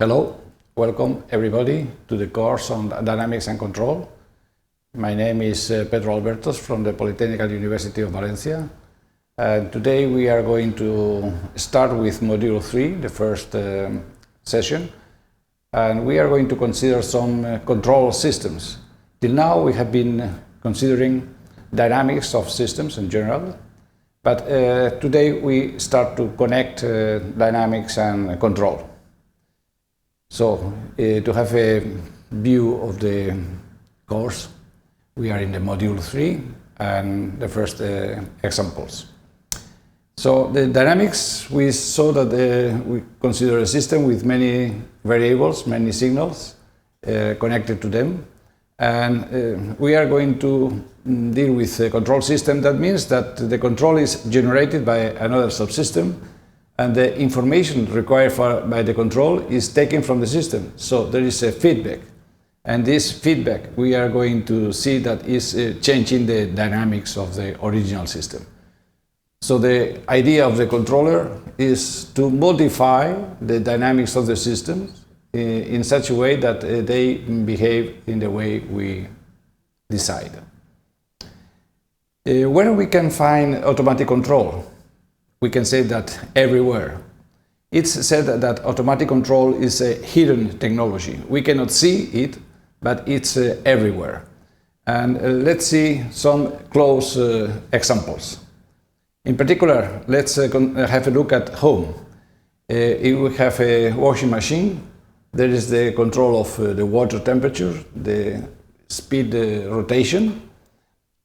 Hello, welcome everybody to the course on Dynamics and Control. My name is Pedro Albertos from the Polytechnical University of Valencia. And today we are going to start with Module 3, the first session. And we are going to consider some control systems. Till now we have been considering dynamics of systems in general. But today we start to connect dynamics and control. So, to have a view of the course, we are in the Module 3 and the first examples. So, the dynamics, we saw that we consider a system with many variables, many signals connected to them. And we are going to deal with a control system. That means that the control is generated by another subsystem, and the information required by the control is taken from the system. So there is a feedback. And this feedback, we are going to see that is changing the dynamics of the original system. So the idea of the controller is to modify the dynamics of the system in such a way that they behave in the way we decide. Where we can find automatic control? We can say that everywhere. It's said that automatic control is a hidden technology. We cannot see it, but it's everywhere. And let's see some close examples. In particular, let's have a look at home. If we have a washing machine, there is the control of the water temperature, the speed rotation.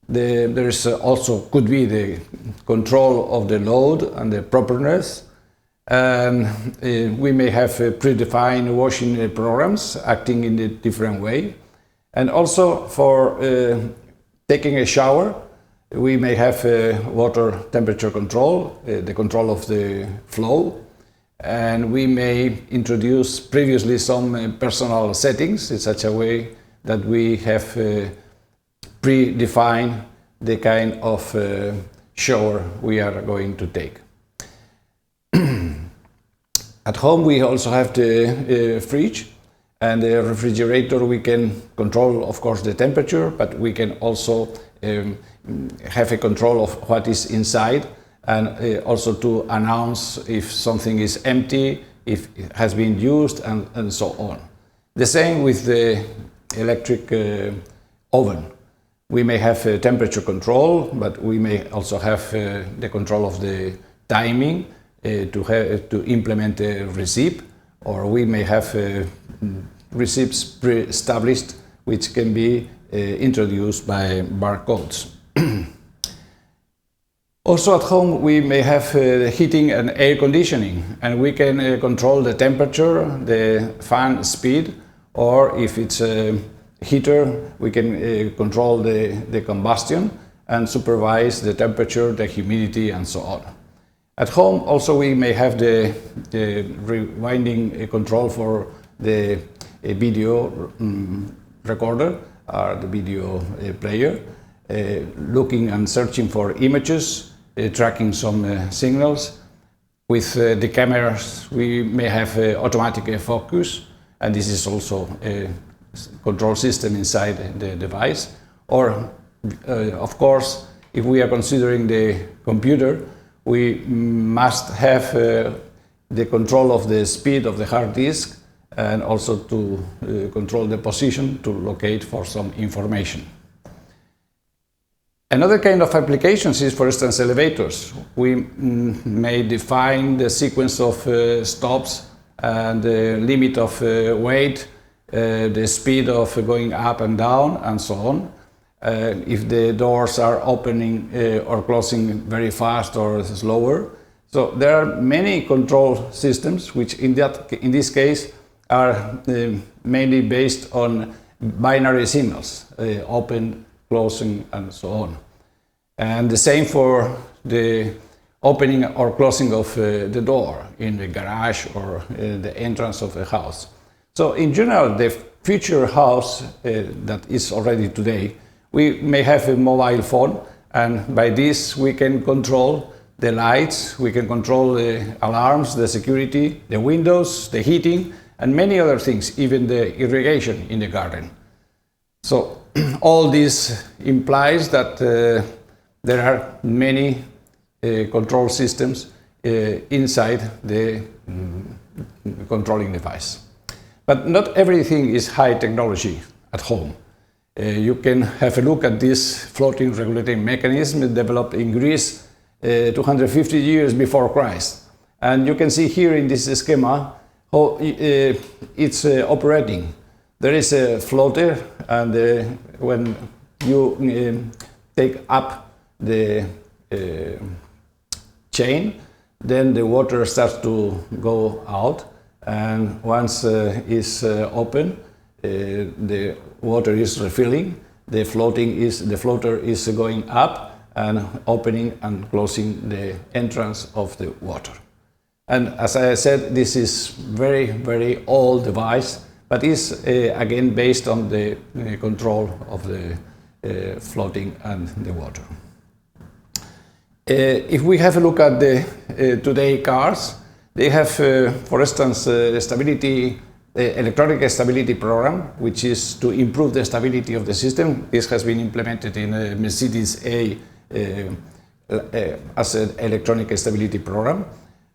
There is also could be the control of the load and the properness, and we may have predefined washing programs acting in a different way. And also for taking a shower, we may have water temperature control, the control of the flow, and we may introduce previously some personal settings in such a way that we have predefine the kind of shower we are going to take. At home we also have the fridge and the refrigerator. We can control, of course, the temperature, but we can also have a control of what is inside, and also to announce if something is empty, if it has been used, and so on. The same with the electric oven. We may have temperature control, but we may also have the control of the timing to implement a recipe, or we may have recipes pre-established which can be introduced by barcodes. Also at home we may have heating and air conditioning, and we can control the temperature, the fan speed, or if it's a heater, we can control the combustion and supervise the temperature, the humidity, and so on. At home also we may have the rewinding control for the video recorder or the video player, looking and searching for images, tracking some signals. With the cameras we may have automatic focus, and this is also a control system inside the device. Or of course, if we are considering the computer, we must have the control of the speed of the hard disk, and also to control the position to locate for some information. Another kind of applications is, for instance, elevators. We may define the sequence of stops and the limit of weight, the speed of going up and down, and so on. If the doors are opening or closing very fast or slower. So there are many control systems which in this case are mainly based on binary signals, open, closing, and so on. And the same for the opening or closing of the door in the garage or the entrance of a house. So in general, the future house that is already today, we may have a mobile phone, and by this we can control the lights, we can control the alarms, the security, the windows, the heating, and many other things, even the irrigation in the garden. So all this implies that there are many control systems inside the controlling device. But not everything is high technology at home. You can have a look at this floating regulating mechanism developed in Greece 250 years before Christ. And you can see here in this schema how it's operating. There is a floater, and when you take up the chain, then the water starts to go out, and once it's open, the water is refilling, the floater is going up and opening and closing the entrance of the water. And as I said, this is very old device, but is again based on the control of the floating and the water. If we have a look at the today cars, they have, for instance, electronic stability program, which is to improve the stability of the system. This has been implemented in Mercedes A as an electronic stability program.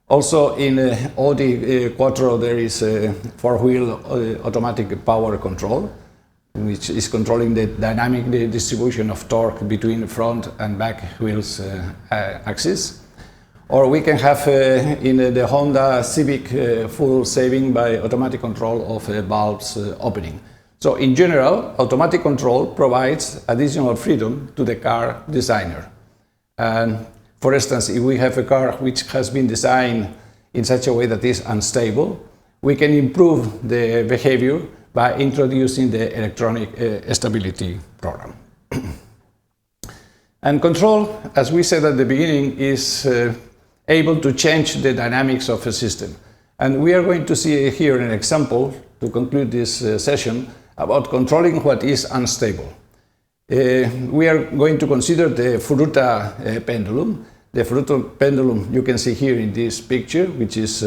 Also in Audi Quattro there is a four-wheel automatic power control, which is controlling the dynamic distribution of torque between front and back wheels axis. Or we can have in the Honda Civic full saving by automatic control of valves opening. So in general, automatic control provides additional freedom to the car designer. And for instance, if we have a car which has been designed in such a way that is unstable, we can improve the behavior by introducing the electronic stability program. And control, as we said at the beginning, is able to change the dynamics of a system. And we are going to see here an example to conclude this session about controlling what is unstable. We are going to consider the Furuta pendulum. The Furuta pendulum you can see here in this picture, which is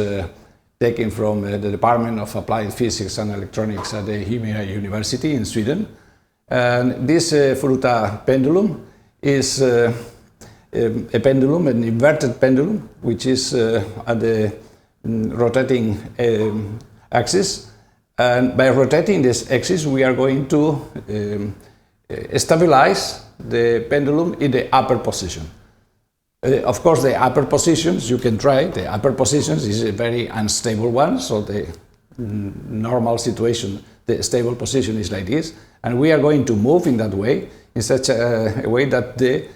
taken from the Department of Applied Physics and Electronics at the Umeå University in Sweden. And this Furuta pendulum is a pendulum, an inverted pendulum, which is at the rotating axis. And by rotating this axis, we are going to stabilize the pendulum in the upper position. Of course, the upper positions, you can try, the upper positions is a very unstable one, so the normal situation, the stable position is like this, and we are going to move in that way, in such a way that the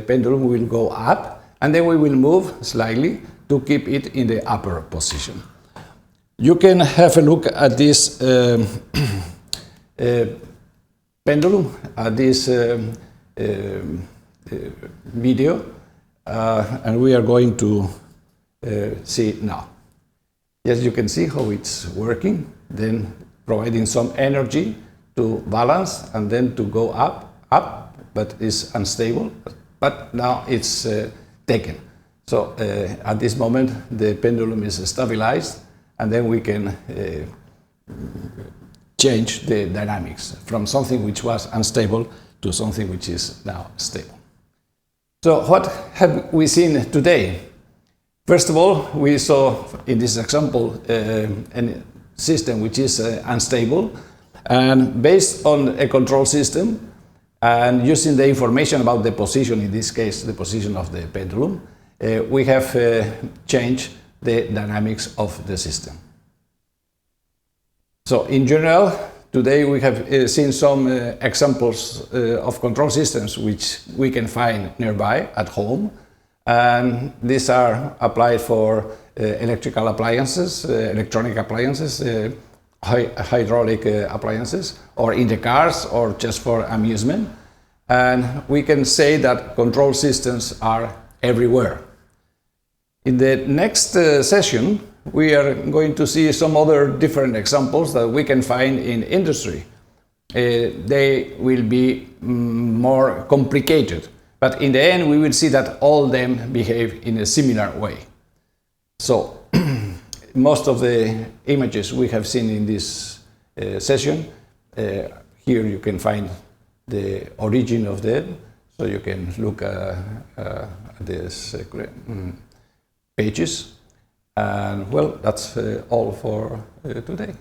pendulum will go up, and then we will move slightly to keep it in the upper position. You can have a look at this pendulum, at this video, and we are going to see it now. Yes, you can see how it's working, then providing some energy to balance and then to go up, but it's unstable, but now it's taken. So at this moment the pendulum is stabilized, and then we can change the dynamics from something which was unstable to something which is now stable. So what have we seen today? First of all, we saw in this example a system which is unstable, and based on a control system and using the information about the position, in this case the position of the pendulum, we have changed the dynamics of the system. So in general, today we have seen some examples of control systems which we can find nearby at home, and these are applied for electrical appliances, electronic appliances, hydraulic appliances, or in the cars, or just for amusement. And we can say that control systems are everywhere. In the next session, we are going to see some other different examples that we can find in industry. They will be more complicated, but in the end we will see that all of them behave in a similar way. So most of the images we have seen in this session. Here you can find the origin of them, so you can look at these pages. And well, that's all for today.